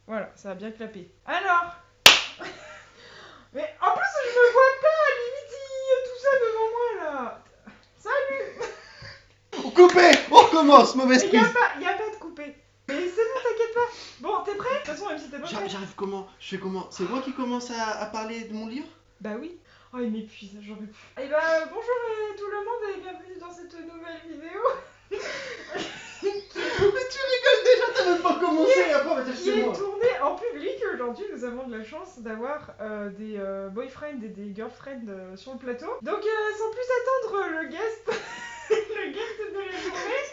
Voilà, ça a bien clapé. Alors mais en plus, je me vois pas, limite, il y a tout ça devant moi, là. Salut. Coupé. On recommence, mauvaise Mais prise. y a pas de coupé. Mais c'est bon, t'inquiète pas. Bon, t'es prêt? De toute façon, même si t'es pas prêt. J'arrive comment? Je fais comment? C'est moi qui commence à parler de mon livre? Bah oui. Oh, il m'épuise, j'en peux plus. Et bah, bonjour tout le monde et bienvenue dans cette nouvelle vidéo. Mais tu rigoles déjà, t'as même pas commencé, et après on va dire que Qui c'est est moi. tournée en public. Aujourd'hui, nous avons de la chance d'avoir des boyfriends et des girlfriends sur le plateau. Donc, sans plus attendre, le guest, le guest de la journée,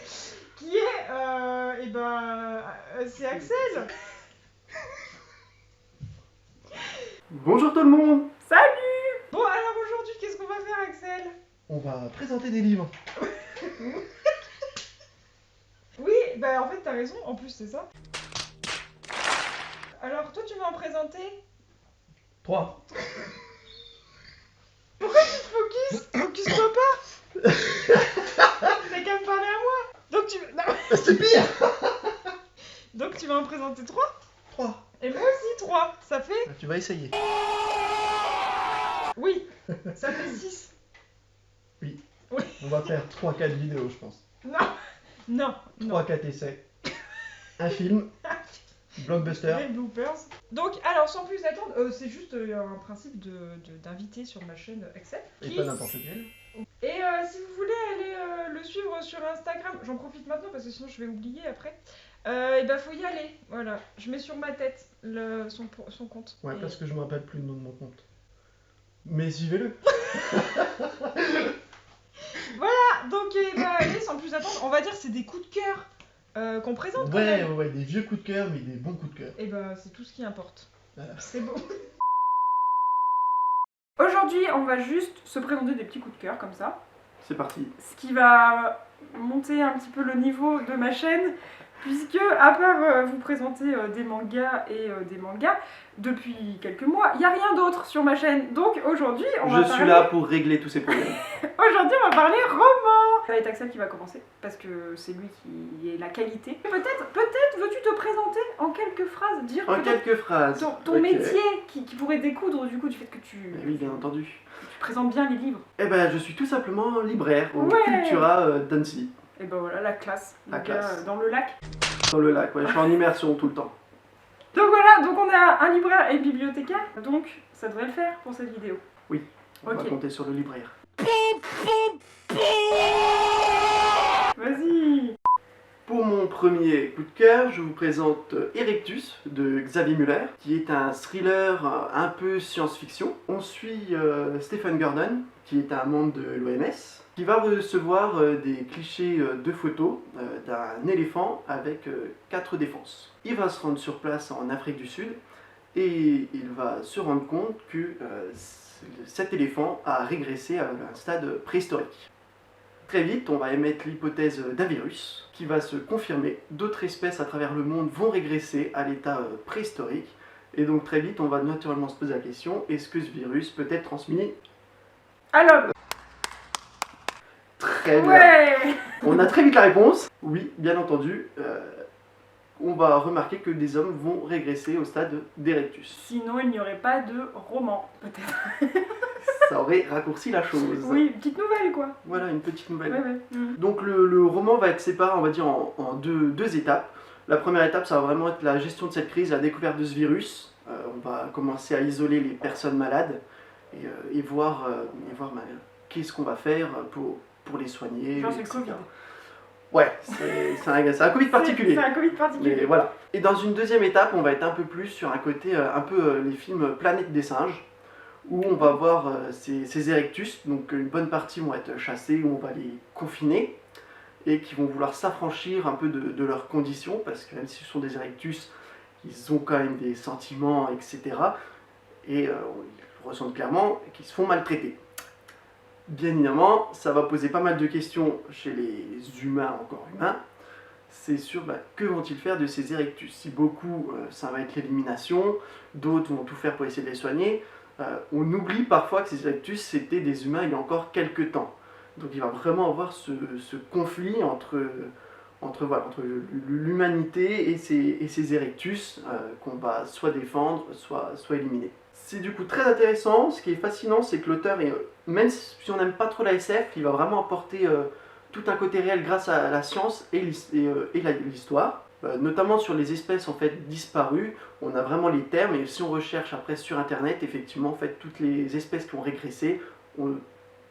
qui est, c'est Axel. Bonjour tout le monde. Salut. Bon, alors aujourd'hui, qu'est-ce qu'on va faire, Axel? On va présenter des livres. Oui, bah en fait, t'as raison, en plus, c'est ça. Alors, toi, tu vas en présenter? 3. Pourquoi tu te focuses? Focus-toi pas. T'as qu'à me parler à moi. Donc tu... Non. C'est pire. Donc tu vas en présenter 3? 3. Et moi aussi 3. Ça fait... Tu vas essayer. Oui. Ça fait 6. Oui. Oui. On va faire 3-4 vidéos, je pense. Non. Non. 3-4 essais. Un film. Blockbuster. Des bloopers. Donc, alors, sans plus attendre, c'est juste un principe d'inviter sur ma chaîne Axel. Et pas n'importe lequel. Et si vous voulez aller le suivre sur Instagram, j'en profite maintenant parce que sinon je vais oublier après. Et bah faut y aller, voilà. Je mets sur ma tête son compte. Ouais, Et- parce que je me rappelle plus le nom de mon compte. Mais suivez-le. Voilà, donc bah, allez, sans plus attendre, on va dire que c'est des coups de cœur qu'on présente quand Ouais, même. ouais, des vieux coups de cœur, mais des bons coups de cœur. Et bah c'est tout ce qui importe. Voilà. C'est bon. Aujourd'hui, on va juste se présenter des petits coups de cœur comme ça. C'est parti. Ce qui va monter un petit peu le niveau de ma chaîne, puisque à part vous présenter des mangas et des mangas, depuis quelques mois, il n'y a rien d'autre sur ma chaîne. Donc aujourd'hui, on va Je suis là pour régler tous ces problèmes. Aujourd'hui, on va parler roman. Ça va être Axel qui va commencer, parce que c'est lui qui est la qualité. Peut-être veux-tu te présenter en quelques phrases, dire En peut-être quelques phrases. ton Ok. métier qui pourrait découdre du coup du fait que tu Oui, bien entendu. présentes bien les livres. Eh ben, je suis tout simplement libraire au Ouais. Cultura d'Annecy, Et ben voilà, la classe. La Le gars, classe. dans le lac. dans le lac. Ouais, je suis en immersion tout le temps. Donc voilà, donc on a un libraire et bibliothécaire, donc ça devrait le faire pour cette vidéo. Oui, on va Ok. compter sur le libraire. Vas-y. Pour mon premier coup de cœur, je vous présente Erectus de Xavier Muller, qui est un thriller un peu science-fiction. On suit Stephen Gordon, qui est un membre de l'OMS, qui va recevoir des clichés de photos d'un éléphant avec 4 défenses. Il va se rendre sur place en Afrique du Sud et il va se rendre compte que cet éléphant a régressé à un stade préhistorique. Très vite, on va émettre l'hypothèse d'un virus qui va se confirmer. D'autres espèces à travers le monde vont régresser à l'état préhistorique. Et donc très vite, on va naturellement se poser la question, est-ce que ce virus peut être transmis? À l'homme. Très bien. Ouais. On a très vite la réponse. Oui, bien entendu. On va remarquer que des hommes vont régresser au stade d'Erectus. Sinon, il n'y aurait pas de roman, peut-être. Ça aurait raccourci la chose. Oui, petite nouvelle quoi. Voilà, une petite nouvelle. Ouais. Mhm. Donc le roman va être séparé, on va dire, en deux étapes. La première étape, ça va vraiment être la gestion de cette crise, la découverte de ce virus. On va commencer à isoler les personnes malades et voir qu'est-ce qu'on va faire pour les soigner. Genre c'est le etc. Covid. Ouais, c'est un Covid particulier. C'est un Covid particulier. Mais voilà. Et dans une deuxième étape, on va être un peu plus sur un côté, les films Planète des singes, où on va voir ces Erectus, donc une bonne partie vont être chassés, où on va les confiner, et qui vont vouloir s'affranchir un peu de leurs conditions, parce que même si ce sont des Erectus, ils ont quand même des sentiments, etc. Et ils ressentent clairement qu'ils se font maltraiter. Bien évidemment, ça va poser pas mal de questions chez les humains, encore humains. C'est sur que vont-ils faire de ces Erectus. Si beaucoup, ça va être l'élimination, d'autres vont tout faire pour essayer de les soigner. On oublie parfois que ces Erectus, c'était des humains il y a encore quelques temps. Donc il va vraiment avoir ce conflit entre l'humanité et ses Erectus qu'on va soit défendre, soit éliminer. C'est du coup très intéressant. Ce qui est fascinant, c'est que l'auteur, même si on n'aime pas trop la SF, il va vraiment apporter tout un côté réel grâce à la science et l'histoire. Notamment sur les espèces en fait disparues, on a vraiment les termes, et si on recherche après sur internet, effectivement en fait toutes les espèces qui ont régressé ont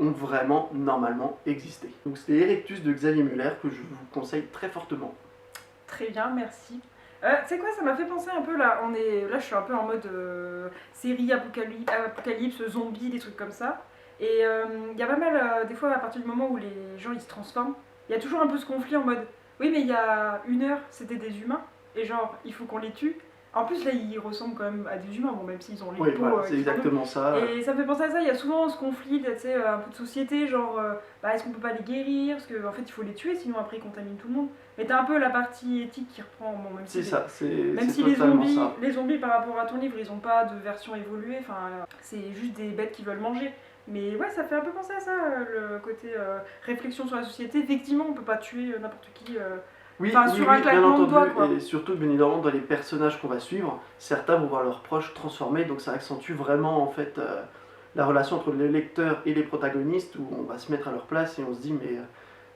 vraiment normalement existé. Donc c'était Erectus de Xavier Muller que je vous conseille très fortement. Très bien, merci. Tu sais quoi, ça m'a fait penser un peu là, là je suis un peu en mode série apocalypse, zombies, des trucs comme ça. Et il y a pas mal, des fois à partir du moment où les gens ils se transforment, il y a toujours un peu ce conflit en mode oui mais il y a 1 heure c'était des humains et genre il faut qu'on les tue. En plus là ils ressemblent quand même à des humains, bon même s'ils ont les Oui, peaux voilà, c'est exactement ça. Et ça me fait penser à ça, il y a souvent ce conflit, tu sais, un peu de société, genre est-ce qu'on peut pas les guérir, parce qu'en fait il faut les tuer sinon après ils contaminent tout le monde. Mais t'as un peu la partie éthique qui reprend, bon, même C'est si, ça, même c'est si totalement ça. les zombies par rapport à ton livre ils ont pas de version évoluée, enfin c'est juste des bêtes qui veulent manger. Mais ouais, ça fait un peu penser à ça, le côté réflexion sur la société. Effectivement, on peut pas tuer n'importe qui. Oui, Enfin, sur un bien claquement de entendu, doigts, quoi. et surtout bien évidemment dans les personnages qu'on va suivre, certains vont voir leurs proches transformés, donc ça accentue vraiment en fait la relation entre les lecteurs et les protagonistes, où on va se mettre à leur place et on se dit mais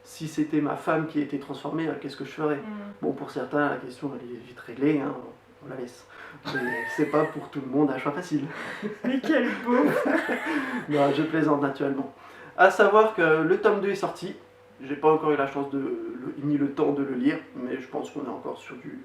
si c'était ma femme qui était transformée, qu'est-ce que je ferais? Bon, pour certains la question elle est vite réglée, hein, on la laisse. Mais c'est pas pour tout le monde un choix facile. Mais quel beau. Non, je plaisante naturellement. À savoir que le tome 2 est sorti. J'ai pas encore eu la chance ni le temps de le lire, mais je pense qu'on est encore sur du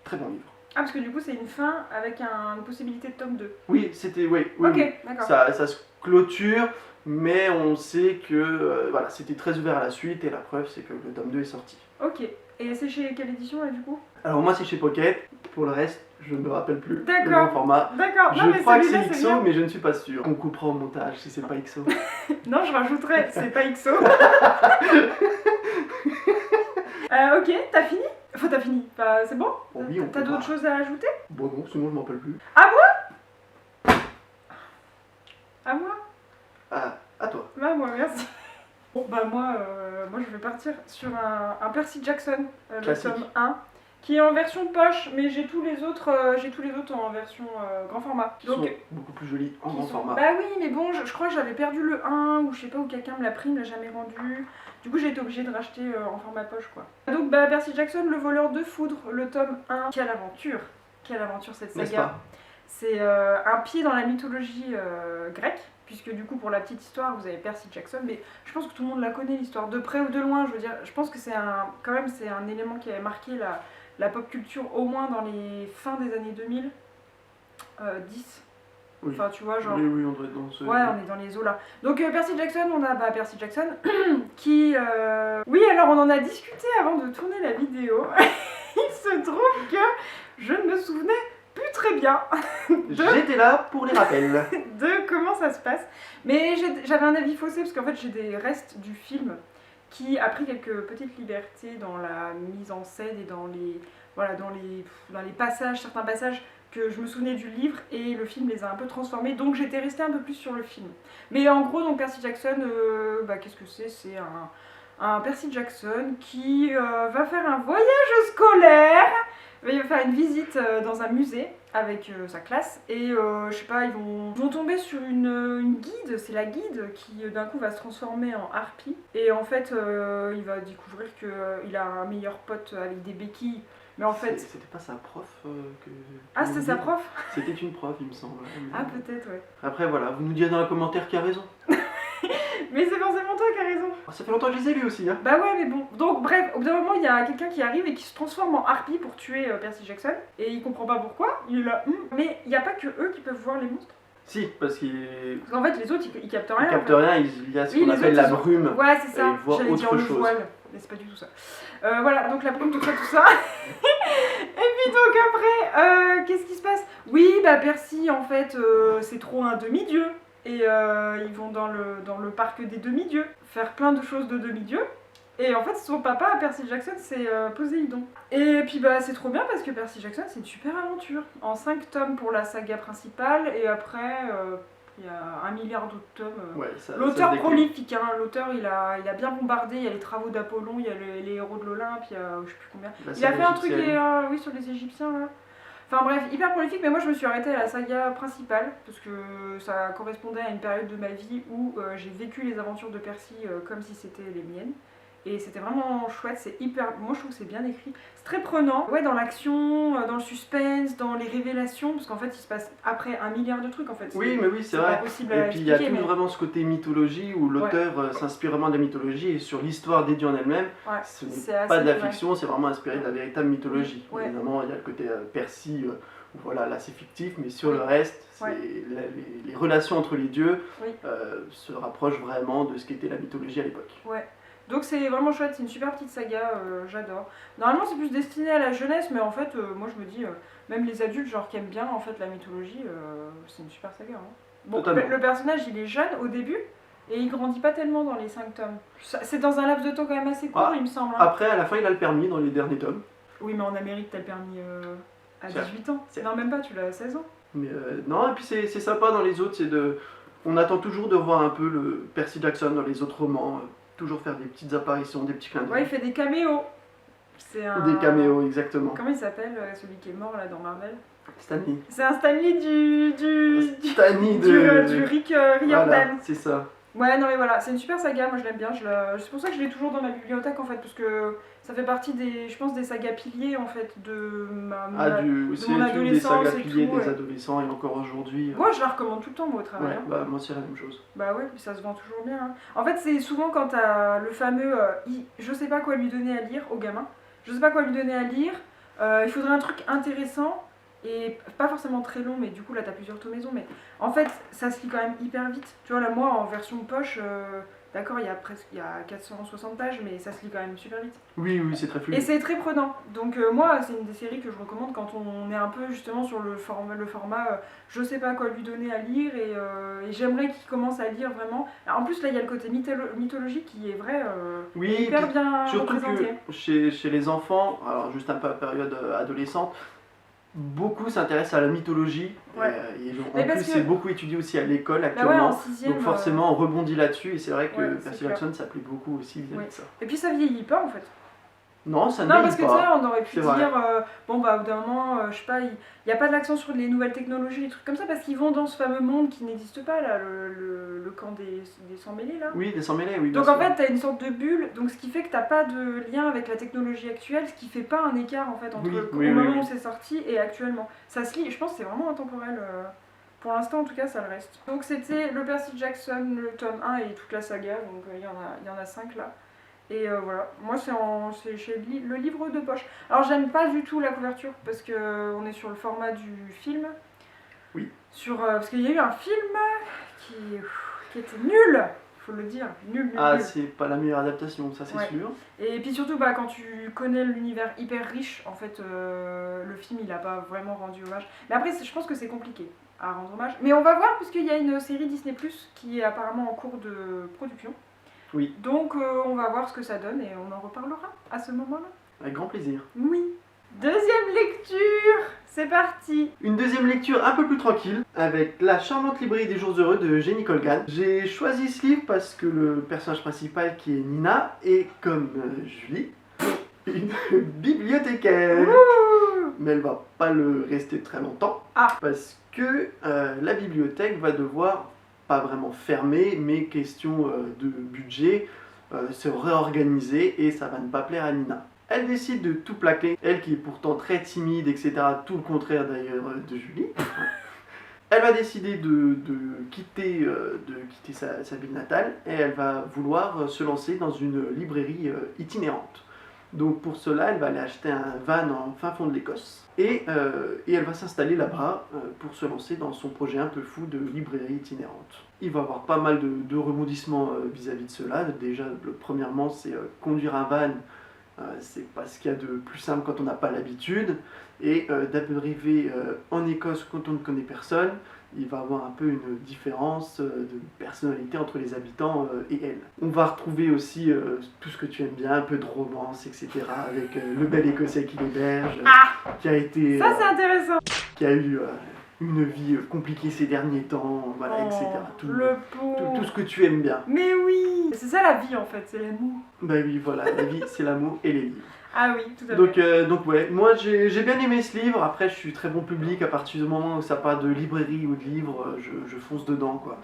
très bon livre. Ah, parce que du coup, c'est une fin avec une possibilité de tome 2. Oui, c'était. Oui, Ok, d'accord. Ça se clôture, mais on sait que voilà, c'était très ouvert à la suite, et la preuve, c'est que le tome 2 est sorti. Ok. Et c'est chez quelle édition là du coup? Alors, moi, c'est chez Pocket. Pour le reste, je ne me rappelle plus le D'accord. bon format. D'accord. Non, Je mais crois que celui-là, c'est c'est XO, bien. mais je ne suis pas sûr. On coupera au montage si c'est pas XO. Non, je rajouterais, c'est pas XO. Ok, t'as fini? Enfin, t'as fini. Bah, c'est bon? Bon, oui, on T'as pourra. d'autres choses à ajouter? Bon, non, sinon je m'en rappelle plus. À moi? À moi? À toi. Bah, moi, merci. Bon, bah, moi, je vais partir sur un Percy Jackson, le Classique. tome 1, qui est en version poche, mais j'ai tous les autres en version grand format. Qui sont beaucoup plus jolis en grand format. Bah oui, mais bon, je crois que j'avais perdu le 1, ou je sais pas, où quelqu'un me l'a pris, me l'a jamais rendu. Du coup, j'ai été obligée de racheter en format poche, quoi. Donc, bah, Percy Jackson, le voleur de foudre, le tome 1. Quelle aventure cette N'est-ce saga. pas? C'est un pied dans la mythologie grecque, puisque du coup, pour la petite histoire, vous avez Percy Jackson, mais je pense que tout le monde la connaît, l'histoire, de près ou de loin. Je veux dire, je pense que c'est un élément qui a marqué la pop culture, au moins dans les fins des années 2000, 10. Oui. Enfin, tu vois, genre. Oui, on doit être dans ce. Ouais, on est dans les eaux là. Donc Percy Jackson, on a Percy Jackson qui... Oui, alors on en a discuté avant de tourner la vidéo. Il se trouve que je ne me souvenais plus très bien J'étais là pour les rappels. de comment ça se passe. Mais j'avais un avis faussé parce qu'en fait j'ai des restes du film qui a pris quelques petites libertés dans la mise en scène et dans les passages, certains passages que je me souvenais du livre, et le film les a un peu transformés, donc j'étais restée un peu plus sur le film. Mais en gros, donc Percy Jackson, qu'est-ce que c'est? C'est un Percy Jackson qui va faire un voyage scolaire. Il va faire une visite dans un musée avec sa classe, et je sais pas, ils vont tomber sur une guide, c'est la guide qui d'un coup va se transformer en harpie, et en fait il va découvrir qu'il a un meilleur pote avec des béquilles, mais en fait... C'était pas sa prof Ah, c'était sa prof? C'était une prof, il me semble. Ah, peut-être, ouais. Après, voilà, vous nous direz dans les commentaires qui a raison. Mais c'est forcément toi qui as raison. Ça fait longtemps que je les ai lus aussi, hein. Bah ouais, mais bon. Donc bref, au bout d'un moment, il y a quelqu'un qui arrive et qui se transforme en harpie pour tuer Percy Jackson. Et il comprend pas pourquoi. Il est là. Mais il n'y a pas que eux qui peuvent voir les monstres. Si, parce qu'ils qu'en fait, les autres, ils captent rien. captent rien, il y a ce Oui, qu'on les appelle autres, la ils ont- brume. Ouais, c'est ça. Et ils voient J'allais dire autre le chose. voile. Mais c'est pas du tout ça. Voilà, donc la brume, tout ça. Et puis donc après, qu'est-ce qui se passe? Oui, bah Percy, en fait, c'est trop un demi-dieu. Et ils vont dans le parc des demi-dieux faire plein de choses de demi-dieux. Et en fait, son papa, Percy Jackson, c'est Poséidon. Et puis bah c'est trop bien parce que Percy Jackson, c'est une super aventure. En 5 tomes pour la saga principale, et après Il y a 1 milliard d'autres tomes. Ouais, ça L'auteur se décline. prolifique, hein. L'auteur il a bien bombardé, il y a les travaux d'Apollon, il y a les héros de l'Olympe, il y a je sais plus combien. La Il a saga fait un truc égyptienne. oui, sur les Égyptiens là. Enfin bref, hyper prolifique, mais moi je me suis arrêtée à la saga principale, parce que ça correspondait à une période de ma vie où j'ai vécu les aventures de Percy comme si c'était les miennes. Et c'était vraiment chouette, c'est hyper. Moi je trouve que c'est bien écrit. C'est très prenant, ouais, dans l'action, dans le suspense, dans les révélations, parce qu'en fait il se passe après 1 milliard de trucs en fait. Oui, mais oui, c'est pas vrai. possible Et à puis il y a tout expliquer, mais- vraiment ce côté mythologie où l'auteur s'inspire vraiment de la mythologie et sur l'histoire des dieux en elle-même. Ouais, Ce c'est n'est assez pas de la vrai. fiction, c'est vraiment inspiré de la véritable mythologie. Ouais. Évidemment, il y a le côté Percy, où voilà, là c'est fictif, mais sur Oui. le reste, Ouais. les relations entre les dieux Oui. se rapprochent vraiment de ce qu'était la mythologie à l'époque. Ouais. Donc c'est vraiment chouette, c'est une super petite saga, j'adore. Normalement c'est plus destiné à la jeunesse, mais en fait moi je me dis, même les adultes genre qui aiment bien en fait la mythologie, c'est une super saga. Hein. Bon, Totalement. le personnage il est jeune au début, et il grandit pas tellement dans les 5 tomes. C'est dans un laps de temps quand même assez court Ah, il me semble. Hein. Après, à la fin, il a le permis dans les derniers tomes. Oui mais en Amérique t'as le permis à Certes. 18 ans. Certes. Non même pas, tu l'as à 16 ans. Mais non, et puis c'est sympa dans les autres, c'est de... On attend toujours de voir un peu le Percy Jackson dans les autres romans, toujours faire des petites apparitions, des petits clins Ouais, il d'œil. fait des caméos. C'est un... Des caméos, exactement. Comment il s'appelle celui qui est mort là dans Marvel? Stanley. C'est un Stanley Stanley de... du Rick Voilà, Riordan. c'est ça. Ouais, non mais voilà, c'est une super saga, moi je l'aime bien. C'est pour ça que je l'ai toujours dans ma bibliothèque en fait, parce que ça fait partie des, je pense, des sagas piliers en fait de C'est mon une des adolescence sagas et piliers tout, des ouais. adolescents et encore aujourd'hui. Moi je la recommande tout le temps moi au travail. Ouais, Hein. bah moi c'est la même chose. Bah ouais, puis ça se vend toujours bien. Hein. En fait, c'est souvent quand t'as le fameux je sais pas quoi lui donner à lire au gamin. Je sais pas quoi lui donner à lire. Il faudrait un truc intéressant et pas forcément très long, mais du coup là t'as plusieurs tomaisons. Mais en fait, ça se lit quand même hyper vite. Tu vois, là moi en version poche, d'accord, il y a 460 pages, mais ça se lit quand même super vite. Oui, oui, c'est très Et fluide. c'est très prenant. Donc moi, c'est une des séries que je recommande quand on est un peu justement sur le format je sais pas quoi lui donner à lire et j'aimerais qu'il commence à lire vraiment. Alors, en plus là, il y a le côté mythologique qui est vrai Oui, hyper puis bien surtout représenté. que chez les enfants, alors juste un peu à période adolescente, beaucoup s'intéressent à la mythologie. Ouais. Et en Mais plus, parce que- c'est beaucoup étudié aussi à l'école Bah ouais, actuellement. en 6ème. Donc forcément, on rebondit là-dessus. Et c'est vrai que Ouais, c'est Percy clair. Jackson, ça plaît beaucoup aussi vis-à-vis Ouais. de ça. Et puis ça vieillit pas en fait. Non, ça ne Non, vieillit parce que tu sais, pas. on aurait pu C'est dire, vrai. bon bah au bout d'un moment, je sais pas, il n'y a pas de l'accent sur les nouvelles technologies, les trucs comme ça, parce qu'ils vont dans ce fameux monde qui n'existe pas là, le camp des sans-mêlés là. Oui, des sans-mêlés, oui. bien Donc en sûr. fait, t'as une sorte de bulle, donc ce qui fait que t'as pas de lien avec la technologie actuelle, ce qui fait pas un écart en fait entre Oui, au oui, moment oui. où c'est sorti et actuellement. Ça se lit, je pense que c'est vraiment intemporel. Pour l'instant, en tout cas, ça le reste. Donc c'était le Percy Jackson, le tome 1 et toute la saga, donc il y en a 5 là. Et voilà, moi c'est chez le livre de poche. Alors j'aime pas du tout la couverture parce que on est sur le format du film. Oui. Parce qu'il y a eu un film qui était nul, faut le dire, nul. Ah, c'est pas la meilleure adaptation, ça c'est Ouais. sûr. Et puis surtout, quand tu connais l'univers hyper riche, en fait, le film il a pas vraiment rendu hommage. Mais après, je pense que c'est compliqué à rendre hommage. Mais on va voir puisqu'il y a une série Disney Plus qui est apparemment en cours de production. Oui. Donc on va voir ce que ça donne et on en reparlera à ce moment-là. Avec grand plaisir. Oui. Deuxième lecture, c'est parti. Une deuxième lecture un peu plus tranquille, avec La charmante librairie des jours heureux de Jenny Colgan. J'ai choisi ce livre parce que le personnage principal, qui est Nina, est, comme Julie, une bibliothécaire. Ouh. Mais elle va pas le rester très longtemps, Ah. parce que la bibliothèque va devoir, pas vraiment fermer, mais question de budget, se réorganiser, et ça va ne pas plaire à Nina. Elle décide de tout plaquer, elle qui est pourtant très timide, etc., tout le contraire d'ailleurs de Julie. Elle va décider de quitter sa ville natale, et elle va vouloir se lancer dans une librairie itinérante. Donc pour cela, elle va aller acheter un van en fin fond de l'Écosse, et elle va s'installer là-bas pour se lancer dans son projet un peu fou de librairie itinérante. Il va y avoir pas mal de rebondissements vis-à-vis de cela. Déjà, premièrement, c'est conduire un van. C'est pas ce qu'il y a de plus simple quand on n'a pas l'habitude, et d'arriver en Écosse quand on ne connaît personne, il va y avoir un peu une différence de personnalité entre les habitants et elle. On va retrouver aussi tout ce que tu aimes bien, un peu de romance, etc., avec le bel Écossais qui l'héberge, qui a été, Ça c'est intéressant. qui a eu une vie compliquée ces derniers temps, voilà, etc. Le pauvre. Tout ce que tu aimes bien. Mais oui, c'est ça la vie en fait, c'est l'amour. Bah oui, voilà, la vie c'est l'amour et les livres. Ah oui, tout à fait. Donc ouais, moi j'ai bien aimé ce livre, après je suis très bon public, à partir du moment où ça parle de librairie ou de livre, je fonce dedans quoi.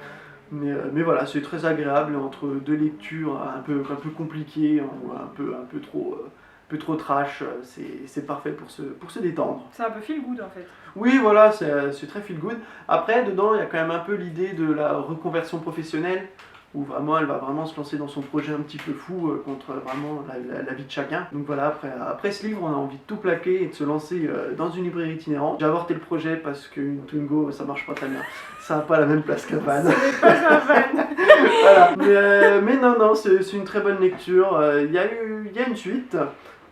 Mais voilà, c'est très agréable entre deux lectures un peu compliquées, ou un peu trop trash, c'est parfait pour se détendre. C'est un peu feel good en fait. Oui, voilà, c'est très feel good. Après, dedans, il y a quand même un peu l'idée de la reconversion professionnelle, où vraiment elle va vraiment se lancer dans son projet un petit peu fou contre vraiment la vie de chacun. Donc voilà, après ce livre, on a envie de tout plaquer et de se lancer dans une librairie itinérante. J'ai avorté le projet parce qu'une Twingo, ça marche pas très bien. Ça n'a pas la même place qu'un van. Ce n'est pas un van. Voilà. Mais non, c'est une très bonne lecture. Il y a une suite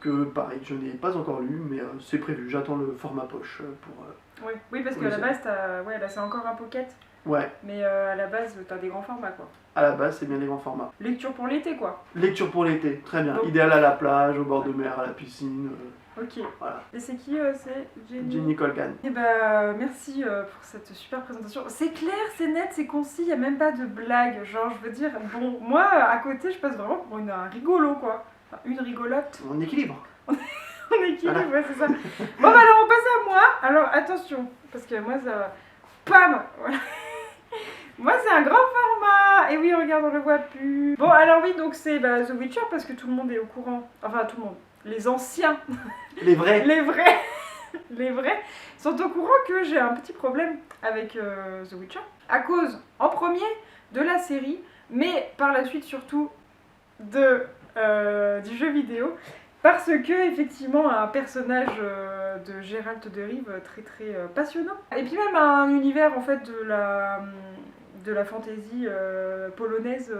que pareil, je n'ai pas encore lu, mais c'est prévu. J'attends le format poche pour... Oui, parce qu'à la base, ouais, là c'est encore un pocket. Ouais. Mais à la base, t'as des grands formats quoi. À la base, c'est bien des grands formats. Lecture pour l'été quoi. Lecture pour l'été, très bien. Donc... idéal à la plage, au bord de mer, à la piscine. Ok. Voilà. Et c'est qui c'est Jenny Colgan. Et bah merci pour cette super présentation. C'est clair, c'est net, c'est concis, y a même pas de blague. Genre, je veux dire, bon, moi à côté, je passe vraiment pour un rigolo quoi. Enfin, une rigolote. On équilibre. On équilibre, voilà. Ouais, c'est ça. Bon, bah alors on passe à moi. Alors attention, parce que moi ça. Pam voilà. Moi c'est un grand format. Et oui, regarde, on le voit plus. Bon, alors oui, donc c'est The Witcher parce que tout le monde est au courant. Enfin, tout le monde. Les anciens. Les vrais. Les vrais. Les vrais sont au courant que j'ai un petit problème avec The Witcher. À cause, en premier, de la série, mais par la suite surtout du jeu vidéo. Parce que, effectivement, un personnage de Geralt de Rive très passionnant. Et puis même un univers, en fait, de la fantaisie polonaise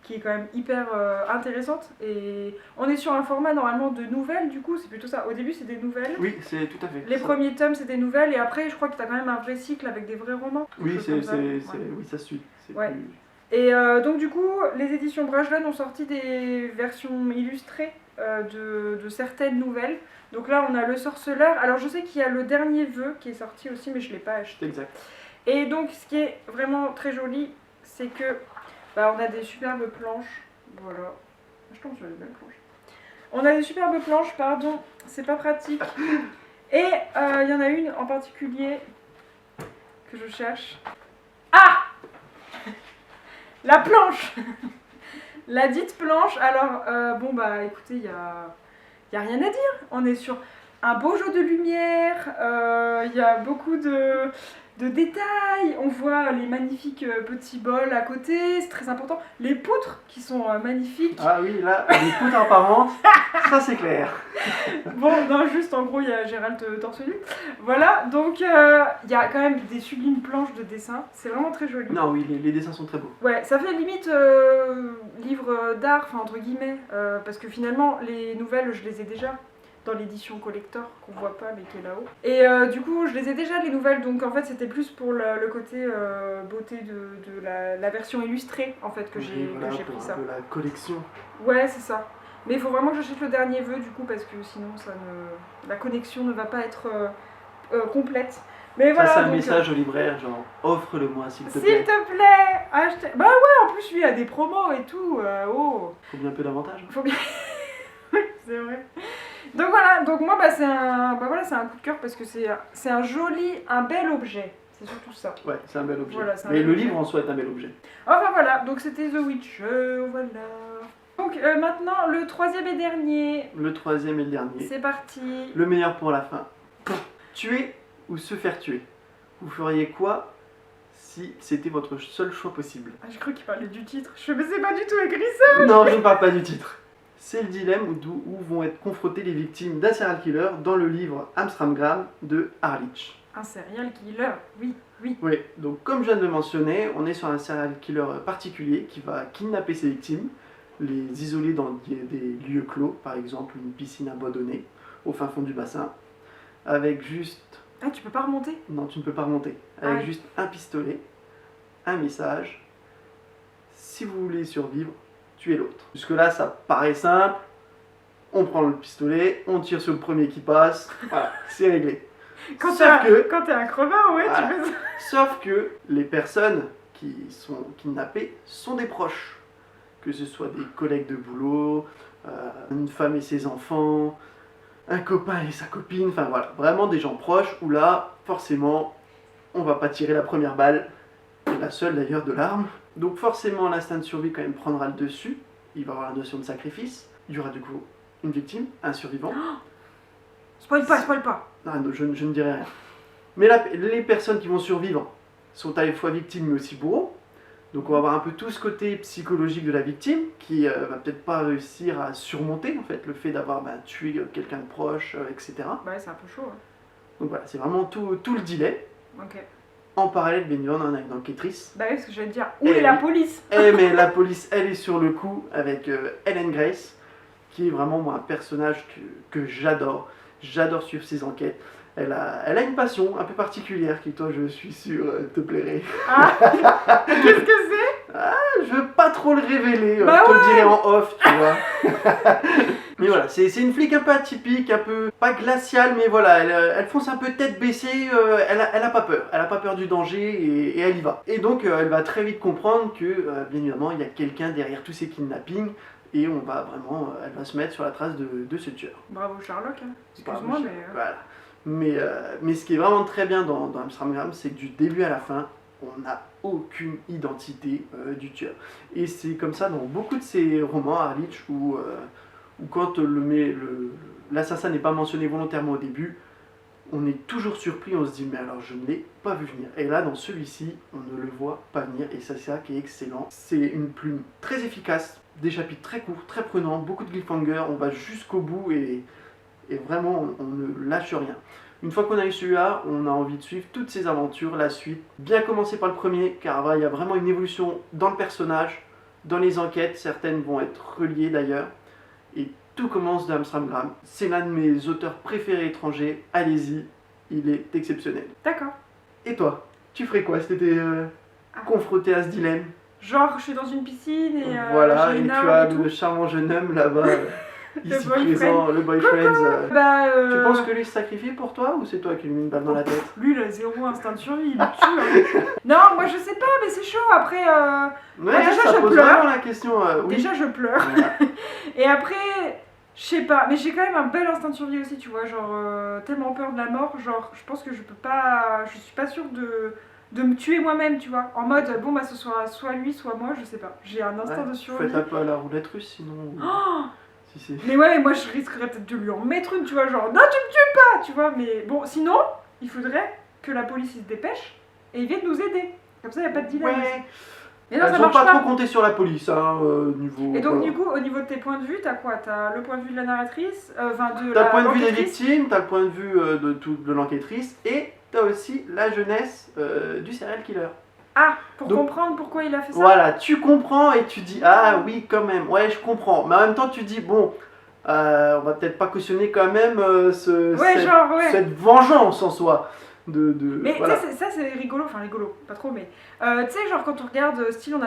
qui est quand même hyper intéressante. Et on est sur un format, normalement, de nouvelles, du coup, c'est plutôt ça. Au début, c'est des nouvelles. Oui, c'est tout à fait. Les premiers tomes, c'est des nouvelles. Et après, je crois que t'as quand même un vrai cycle avec des vrais romans. Oui, oui, ça suit. Ouais. Plus... Et donc du coup, les éditions Brajlon ont sorti des versions illustrées de certaines nouvelles. Donc là, on a Le Sorceleur. Alors je sais qu'il y a Le Dernier Vœu qui est sorti aussi, mais je ne l'ai pas acheté. Exact. Et donc ce qui est vraiment très joli, c'est que on a des superbes planches. Voilà. Je tombe sur les belles planches. On a des superbes planches, pardon, c'est pas pratique. Et il y en a une en particulier que je cherche. Ah! La planche. La dite planche, alors bon bah écoutez, il y a rien à dire, on est sur un beau jeu de lumière, il y a beaucoup de détails, on voit les magnifiques petits bols à côté, c'est très important, les poutres qui sont magnifiques. Ah oui, là, les poutres apparentes, ça c'est clair. Bon, non, juste en gros, il y a Gérald torse nu. Voilà, donc il y a quand même des sublimes planches de dessin, c'est vraiment très joli. Non, oui, les dessins sont très beaux. Ouais, ça fait limite livre d'art, enfin entre guillemets, parce que finalement, les nouvelles, je les ai déjà dans l'édition collector, qu'on voit pas mais qui est là-haut. Et du coup, je les ai déjà les nouvelles, donc en fait, c'était plus pour le côté beauté de la version illustrée, en fait, que j'ai pris ça. De la collection. Ouais, c'est ça. Mais il faut vraiment que j'achète Le Dernier Vœu, du coup, parce que sinon, la connexion ne va pas être complète. Mais voilà, ça, c'est un message au libraire, genre, offre-le-moi s'il te plaît. S'il te plaît, achetez. Bah ouais, en plus, lui, il a des promos et tout. Oh. Faut bien un peu d'avantage. Faut bien. Oui, c'est vrai. Donc voilà, donc moi, c'est un coup de cœur parce que c'est un bel objet. C'est surtout ça. Ouais, c'est un bel objet. Voilà, mais le livre en soi est un bel objet. Enfin voilà, donc c'était The Witcher, voilà. Donc maintenant, le troisième et dernier. Le troisième et le dernier. C'est parti. Le meilleur pour la fin. Tuer ou se faire tuer. Vous feriez quoi si c'était votre seul choix possible? Ah, j'ai cru qu'il parlait du titre. Je me sais pas du tout écrit ça. Non, je ne parle pas du titre. C'est le dilemme où vont être confrontées les victimes d'un serial killer dans le livre Amsterdam de Harlich. Un serial killer, oui. Oui, donc comme je viens de le mentionner, on est sur un serial killer particulier qui va kidnapper ses victimes, les isoler dans des lieux clos, par exemple une piscine abandonnée au fin fond du bassin, avec juste... Ah, tu peux pas remonter? Non, tu ne peux pas remonter. Avec juste un pistolet, un message. Si vous voulez survivre, tuez l'autre. Jusque-là, ça paraît simple. On prend le pistolet, on tire sur le premier qui passe. Voilà, c'est réglé. Quand Sauf que, t'es un crevard, ouais, Voilà. tu fais ça. sauf que les personnes qui sont kidnappées sont des proches. Que ce soit des collègues de boulot, une femme et ses enfants, un copain et sa copine, enfin voilà, vraiment des gens proches où là, forcément, on va pas tirer la première balle, et la seule d'ailleurs de l'arme. Donc forcément, l'instinct de survie quand même prendra le dessus, il va y avoir la notion de sacrifice, il y aura du coup une victime, un survivant. Spoil pas. Non, je ne dirai rien. Mais les personnes qui vont survivre sont à la fois victimes mais aussi bourreaux. Donc on va avoir un peu tout ce côté psychologique de la victime qui va peut-être pas réussir à surmonter en fait le fait d'avoir tué quelqu'un de proche, etc. Ouais, c'est un peu chaud. Hein. Donc voilà, c'est vraiment tout le delay. Ok. En parallèle, bien évidemment, on a une enquêtrice. Bah oui, parce que j'allais te dire, où Eh est la oui. police? Mais la police, elle est sur le coup avec Ellen Grace, qui est vraiment moi, un personnage que j'adore. J'adore suivre ses enquêtes. Elle a une passion un peu particulière qui, toi, je suis sûr, te plairait. Ah, qu'est-ce que c'est? Je veux pas trop le révéler, Bah je te le dirai en off, tu vois. Mais voilà, c'est une flic un peu atypique, un peu, pas glaciale, mais voilà, elle fonce un peu tête baissée, elle a pas peur. Elle a pas peur du danger et elle y va. Et donc, elle va très vite comprendre que, bien évidemment, il y a quelqu'un derrière tous ces kidnappings. Et on va vraiment, elle va se mettre sur la trace de ce tueur. Bravo Sherlock, hein. Excuse-moi, Bravo, mais... Voilà. Mais ce qui est vraiment très bien dans Amsterdam, c'est que du début à la fin, on n'a aucune identité du tueur. Et c'est comme ça dans beaucoup de ces romans, Harlich, où quand l'assassin n'est pas mentionné volontairement au début, on est toujours surpris, on se dit mais alors je ne l'ai pas vu venir. Et là dans celui-ci, on ne le voit pas venir et ça c'est ça qui est excellent. C'est une plume très efficace, des chapitres très courts, très prenants, beaucoup de cliffhangers, on va jusqu'au bout et vraiment on ne lâche rien. Une fois qu'on a eu celui-là, on a envie de suivre toutes ses aventures, la suite. Bien commencer par le premier, car il y a vraiment une évolution dans le personnage, dans les enquêtes, certaines vont être reliées d'ailleurs. Et tout commence d'Amsterdam. C'est l'un de mes auteurs préférés étrangers, allez-y, il est exceptionnel. D'accord. Et toi, tu ferais quoi si t'étais confronté à ce dilemme? Genre, je suis dans une piscine et Voilà, j'ai et une tu arme as et tout. le charmant jeune homme là-bas, ici boyfriend. présent, le boyfriend. Bah, Tu penses que lui se sacrifie pour toi ou c'est toi qui lui mets une balle dans la tête? Lui, il a zéro instinct de survie, il me tue. Hein. Non, moi je sais pas, mais c'est chaud. Après, Ouais, déjà, ça je pose pleure. vraiment la question. Oui. déjà je pleure. Voilà. Et après, je sais pas, mais j'ai quand même un bel instinct de survie aussi, tu vois. Genre, tellement peur de la mort, genre, je pense que je peux pas. Je suis pas sûre de me tuer moi-même, tu vois. En mode, bon, bah, ce soit lui, soit moi, je sais pas. J'ai un instinct Ouais, de survie. faites un peu à la roulette russe sinon. Oh Si c'est. mais ouais, mais moi je risquerais peut-être de lui en mettre une, tu vois, genre non, tu me tues pas, tu vois, mais bon, sinon, il faudrait que la police il se dépêche et ils viennent nous aider. Comme ça, il n'y a pas de dilemme. Ouais. Mais non, ça Ils ont marche pas pas. trop compté sur la police, hein, niveau. Et donc, voilà. du coup, au niveau de tes points de vue, t'as quoi? T'as le point de vue de la narratrice, enfin de T'as la le point de vue des l'enquêtrice. victimes, t'as le point de vue de l'enquêtrice, et t'as aussi la jeunesse du serial killer. Ah, pour Donc- comprendre pourquoi il a fait ça. Voilà, tu comprends et tu dis ah oui quand même, ouais je comprends. Mais en même temps tu dis bon, on va peut-être pas cautionner quand même Ouais, genre, ouais. cette vengeance en soi. Mais Voilà. tu sais, ça c'est rigolo, enfin rigolo, pas trop, mais tu sais, genre quand on regarde, style,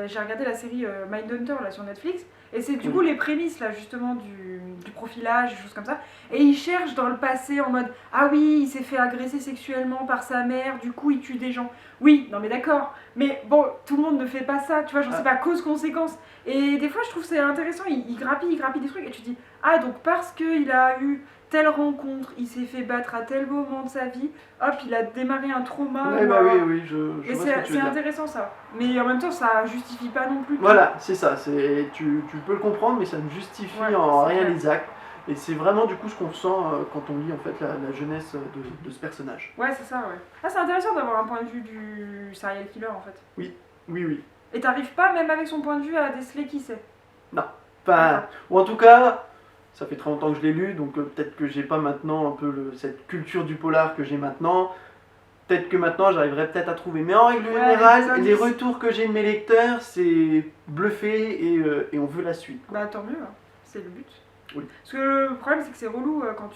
j'ai regardé la série Mindhunter là sur Netflix, et c'est du Oui. coup les prémices là justement du profilage, des choses comme ça, et ils cherchent dans le passé en mode ah oui, il s'est fait agresser sexuellement par sa mère, du coup il tue des gens. Oui, non mais d'accord, mais bon, tout le monde ne fait pas ça, tu vois, genre c'est pas cause-conséquence. Et des fois je trouve c'est intéressant, il grappille des trucs, et tu dis ah donc parce qu'il a eu telle rencontre, il s'est fait battre à tel moment de sa vie, hop, il a démarré un trauma. Ouais, bah oui, je Et vois ce que tu c'est veux dire. intéressant ça. Mais en même temps, ça justifie pas non plus. Voilà, c'est ça. Tu peux le comprendre, mais ça ne justifie Ouais, en c'est rien clair. les actes. Et c'est vraiment du coup ce qu'on ressent quand on lit en fait la jeunesse de ce personnage. Ouais, c'est ça, ouais. Ah, c'est intéressant d'avoir un point de vue du serial killer en fait. Oui, oui. Et t'arrives pas, même avec son point de vue, à déceler qui c'est. Enfin, D'accord. ou en tout cas, ça fait très longtemps que je l'ai lu, donc peut-être que j'ai pas maintenant un peu cette culture du polar que j'ai maintenant. Peut-être que maintenant j'arriverai peut-être à trouver. Mais en règle Ouais, générale, avec des les indices. retours que j'ai de mes lecteurs, c'est bluffé et on veut la suite. Bah tant mieux, hein. C'est le but. Oui. Parce que le problème c'est que c'est relou quand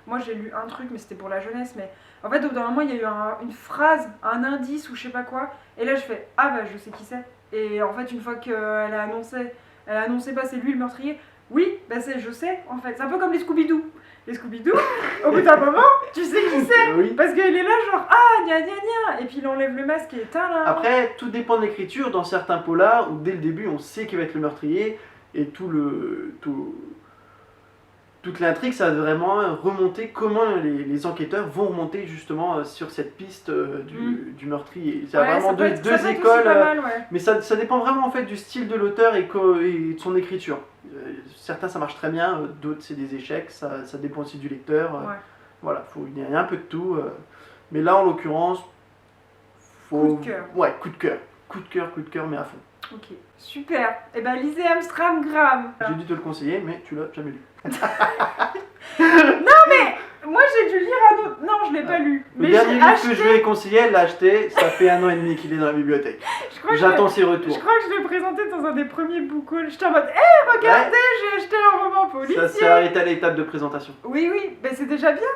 Moi j'ai lu un truc mais c'était pour la jeunesse, mais en fait au bout d'un moment il y a eu une phrase, un indice ou je sais pas quoi, et là je fais ah bah je sais qui c'est. Et en fait une fois qu'elle a annoncé pas c'est lui le meurtrier, oui bah je sais en fait, c'est un peu comme les Scooby-Doo. et Scooby-Doo, au bout d'un moment, tu sais qui c'est. Oui. Parce qu'il est là genre, ah, gna gna gna, et puis il enlève le masque et là. Après, tout dépend de l'écriture. Dans certains polars, où dès le début, on sait qui va être le meurtrier, et toute l'intrigue, ça va vraiment remonter comment les enquêteurs vont remonter justement sur cette piste du meurtrier. Il y a vraiment deux écoles, mais ça dépend vraiment en fait du style de l'auteur et de son écriture. Certains ça marche très bien, d'autres c'est des échecs, ça dépend aussi du lecteur. Voilà, il y a un peu de tout. Mais là en l'occurrence, coup de cœur. Ouais, coup de cœur, mais à fond. Ok, super. Et ben lisez Amstramgram. J'ai dû te le conseiller, mais tu l'as jamais lu. Non mais moi j'ai dû lire un autre. Non, je l'ai pas lu. Le dernier livre que je lui ai conseillé, elle l'a acheté. Ça fait 1 an et demi qu'il est dans la bibliothèque. J'attends ses retours. Je crois que je l'ai présenté dans un des premiers book hauls. J'étais en mode, hé, regardez, j'ai acheté un roman policier. Ça s'est arrêté à l'étape de présentation. Oui, ben c'est déjà bien.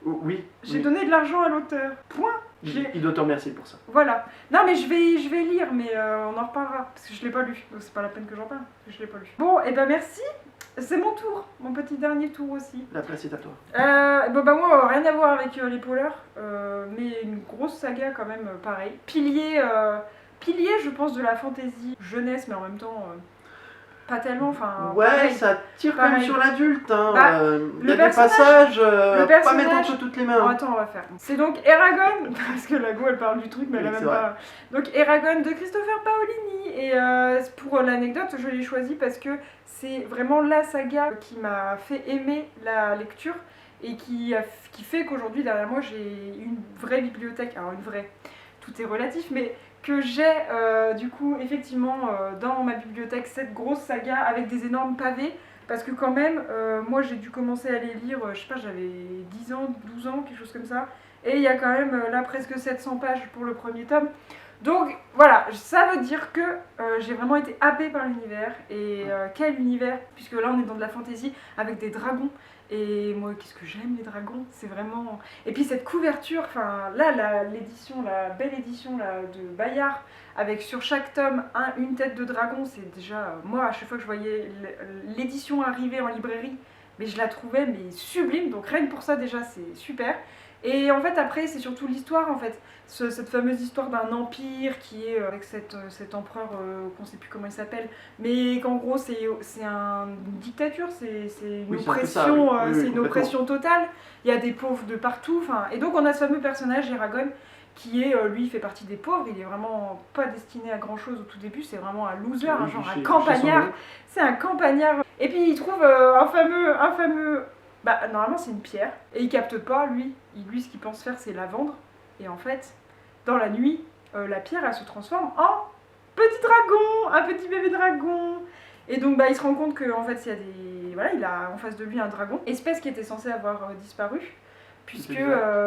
Oui. J'ai donné de l'argent à l'auteur. Point. Il doit te remercier pour ça. Voilà. Non mais je vais lire, mais on en reparlera. Parce que je l'ai pas lu. Donc c'est pas la peine que j'en parle. Je l'ai pas lu. Bon, et ben merci. C'est mon tour. Mon petit dernier tour aussi. La place est à toi. Moi, rien à voir avec les polars. Mais une grosse saga quand même, pareil. Pilier, je pense, de la fantasy jeunesse, mais en même temps... pas tellement, enfin... Ouais, pareil. ça tire quand même sur l'adulte, hein. Il y a des passages, pas mettre entre toutes les mains. Oh, attends, on va faire. C'est donc Eragon, parce que la go elle parle du truc, mais elle a même pas... Donc Eragon de Christopher Paolini, et pour l'anecdote, je l'ai choisi parce que c'est vraiment la saga qui m'a fait aimer la lecture, et qui fait qu'aujourd'hui, derrière moi, j'ai une vraie bibliothèque. Alors une vraie, tout est relatif, mais... que j'ai du coup effectivement dans ma bibliothèque cette grosse saga avec des énormes pavés, parce que quand même moi j'ai dû commencer à les lire, je sais pas, j'avais 10 ans, 12 ans, quelque chose comme ça, et il y a quand même là presque 700 pages pour le premier tome. Donc voilà, ça veut dire que j'ai vraiment été happée par l'univers, et quel univers, puisque là on est dans de la fantasy avec des dragons. Et moi, qu'est-ce que j'aime les dragons, c'est vraiment... Et puis cette couverture, enfin là, l'édition, la belle édition là, de Bayard, avec sur chaque tome une tête de dragon, c'est déjà... moi, à chaque fois que je voyais l'édition arriver en librairie, mais je la trouvais mais sublime, donc rien que pour ça déjà, c'est super. Et en fait, après, c'est surtout l'histoire, en fait. Cette fameuse histoire d'un empire qui est avec cet empereur qu'on ne sait plus comment il s'appelle, mais qu'en gros, c'est une dictature, c'est une oppression, c'est une oppression totale. Il y a des pauvres de partout. Et donc, on a ce fameux personnage, Eragon, qui est, lui, il fait partie des pauvres. Il est vraiment pas destiné à grand-chose au tout début. C'est vraiment un loser, genre un campagnard. C'est un campagnard. Et puis, il trouve un fameux... normalement c'est une pierre, et il capte pas, lui ce qu'il pense faire c'est la vendre, et en fait, dans la nuit, la pierre elle se transforme en petit dragon, un petit bébé dragon, et donc il se rend compte qu'en fait il a en face de lui un dragon, espèce qui était censée avoir disparu, puisque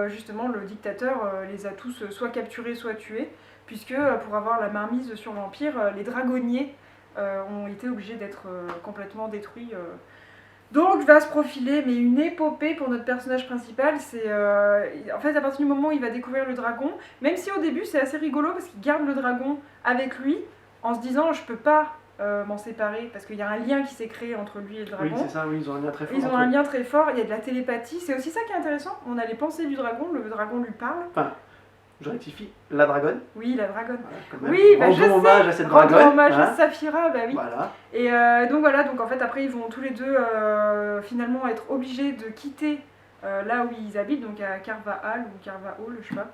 justement le dictateur les a tous soit capturés soit tués, puisque pour avoir la mainmise sur l'Empire, les dragonniers ont été obligés d'être complètement détruits. Donc va se profiler, mais une épopée pour notre personnage principal. C'est en fait à partir du moment où il va découvrir le dragon, même si au début c'est assez rigolo parce qu'il garde le dragon avec lui en se disant je peux pas m'en séparer parce qu'il y a un lien qui s'est créé entre lui et le dragon. Oui, c'est ça, oui, ils ont un lien très fort. Ils ont un lien très fort, il y a de la télépathie, c'est aussi ça qui est intéressant. On a les pensées du dragon, le dragon lui parle. Enfin, je rectifie, la dragonne. Oui, la dragonne. Voilà, oui, rendons hommage à cette dragonne. Rendons hommage à Saphira, oui. Voilà. Et donc en fait après ils vont tous les deux finalement être obligés de quitter là où ils habitent, donc à Carvahall ou Carvahall, je sais pas.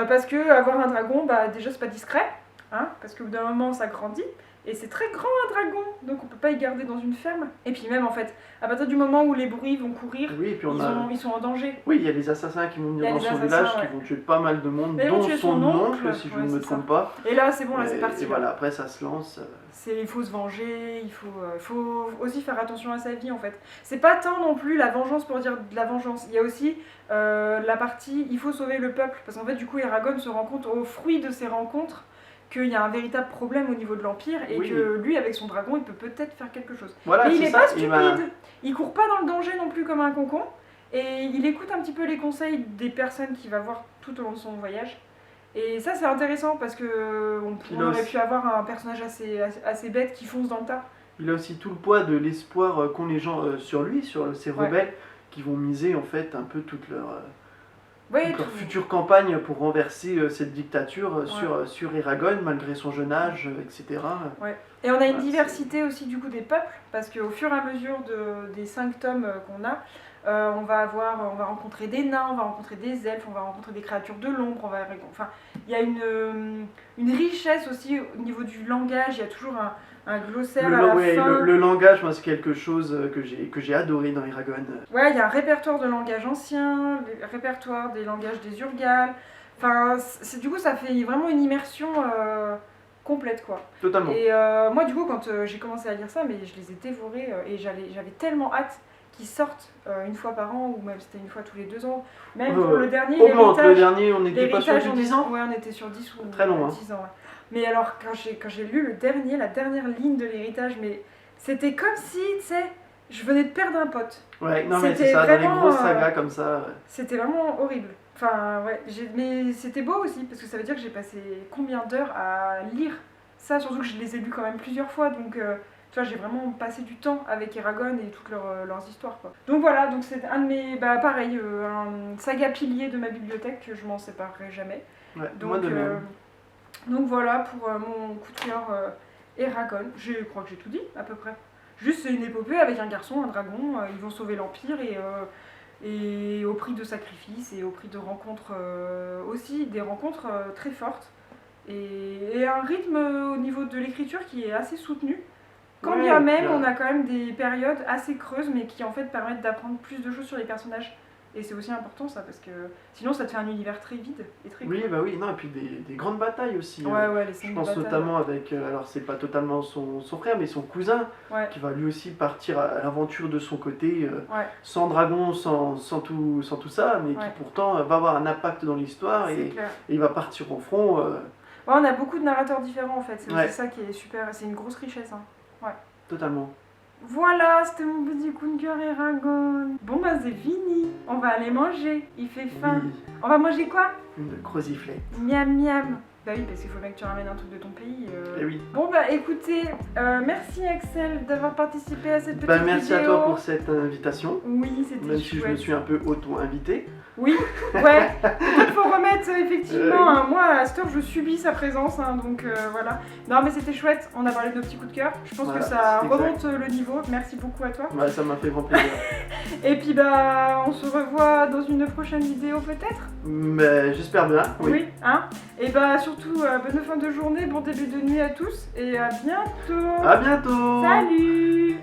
Parce que avoir un dragon, déjà c'est pas discret, hein, parce qu'au bout d'un moment ça grandit. Et c'est très grand un dragon, donc on peut pas y garder dans une ferme. Et puis même en fait, à partir du moment où les bruits vont courir, oui, et puis ils sont en danger. Oui, il y a les assassins qui vont venir dans son village, qui vont tuer pas mal de monde, dont son oncle, si je ne me trompe pas. Et là c'est bon, là c'est parti. Et voilà, après ça se lance. Il faut se venger, il faut aussi faire attention à sa vie en fait. C'est pas tant non plus la vengeance pour dire de la vengeance, il y a aussi la partie il faut sauver le peuple. Parce qu'en fait du coup Eragon se rend compte au fruit de ses rencontres qu'il y a un véritable problème au niveau de l'Empire et que lui, avec son dragon, il peut peut-être faire quelque chose. Voilà, mais il n'est pas stupide, il court pas dans le danger non plus comme un concon, et il écoute un petit peu les conseils des personnes qu'il va voir tout au long de son voyage. Et ça, c'est intéressant parce qu'on aurait pu avoir un personnage assez bête qui fonce dans le tas. Il a aussi tout le poids de l'espoir qu'ont les gens sur lui, sur ces rebelles, qui vont miser en fait un peu toute leur Ouais, donc leur tout. future campagne pour renverser cette dictature Ouais. sur Eragon, malgré son jeune âge, etc. Ouais. Et on a une Ouais, diversité aussi du coup des peuples, parce qu'au fur et à mesure des 5 tomes qu'on a, on va rencontrer des nains, on va rencontrer des elfes, on va rencontrer des créatures de l'ombre, enfin, il y a une richesse aussi au niveau du langage, il y a toujours un glossaire à la ouais, fin. le langage, moi, c'est quelque chose que j'ai adoré dans Eragon. Ouais, il y a un répertoire de langage ancien, le répertoire des langages des Urgals, enfin, du coup ça fait vraiment une immersion complète quoi. Totalement. Et moi, du coup, quand j'ai commencé à lire ça, mais je les ai dévorés et j'avais tellement hâte qu'ils sortent une fois par an, ou même c'était une fois tous les 2 ans. Même pour le dernier, Augmente, le l'héritage. dernier, on n'était pas sur L'héritage, du 10 ans. Ouais, on était sur 10 ou Très long, hein. 10 ans. Ouais. Mais alors, quand j'ai lu le dernier, la dernière ligne de l'héritage, mais c'était comme si, tu sais, je venais de perdre un pote. Ouais, non mais c'est C'était ça, dans les vraiment, grosses sagas comme ça. C'était vraiment horrible. Enfin, ouais, mais c'était beau aussi, parce que ça veut dire que j'ai passé combien d'heures à lire ça, surtout que je les ai lus quand même plusieurs fois, donc tu vois, j'ai vraiment passé du temps avec Eragon et toutes leurs histoires, quoi. Donc voilà, donc c'est un de mes, pareil, un saga pilier de ma bibliothèque, que je m'en séparerai jamais. Ouais, Donc, moi de même. donc voilà pour mon coup de cœur Eragon. Je crois que j'ai tout dit, à peu près. Juste, c'est une épopée avec un garçon, un dragon, ils vont sauver l'Empire et au prix de sacrifices et au prix de rencontres aussi, des rencontres très fortes. Et un rythme au niveau de l'écriture qui est assez soutenu. Quand Ouais, bien même, là. on a quand même des périodes assez creuses, mais qui en fait permettent d'apprendre plus de choses sur les personnages. Et c'est aussi important ça, parce que sinon ça te fait un univers très vide et très Oui, cool. bah oui, non, et puis des grandes batailles aussi. Ouais, ouais, les Je scènes de pense bataille. notamment avec, alors c'est pas totalement son frère, mais son cousin, Ouais, qui va lui aussi partir à l'aventure de son côté, ouais, sans dragon, sans tout ça, mais Ouais. qui pourtant va avoir un impact dans l'histoire c'est et clair. il va partir au front. Ouais, on a beaucoup de narrateurs différents en fait, c'est Ouais. aussi ça qui est super, c'est une grosse richesse. Hein. Totalement. Voilà, c'était mon petit coup de cœur Eragon. Bon bah c'est fini, on va aller manger, il fait faim. Oui, On va manger quoi? une croziflette. Miam miam. Bah oui, parce qu'il faut bien que tu ramènes un truc de ton pays. Eh oui. Bon bah écoutez, merci Axel d'avoir participé à cette petite Bah, merci vidéo. à toi pour cette invitation, Oui, c'était même si je me chouette. suis un peu auto-invité. Oui, ouais. Peut-être faut remettre effectivement. Oui. Moi, à cette heure, je subis sa présence, hein, donc voilà. Non, mais c'était chouette. On a parlé de nos petits coups de cœur. Je pense Voilà, que ça c'est remonte le niveau. Merci beaucoup à toi. Bah, ça m'a fait grand plaisir. Et puis bah, on se revoit dans une prochaine vidéo peut-être. Mais j'espère bien, oui. Hein. Et bah surtout, bonne fin de journée, bon début de nuit à tous et à bientôt. À bientôt. Salut.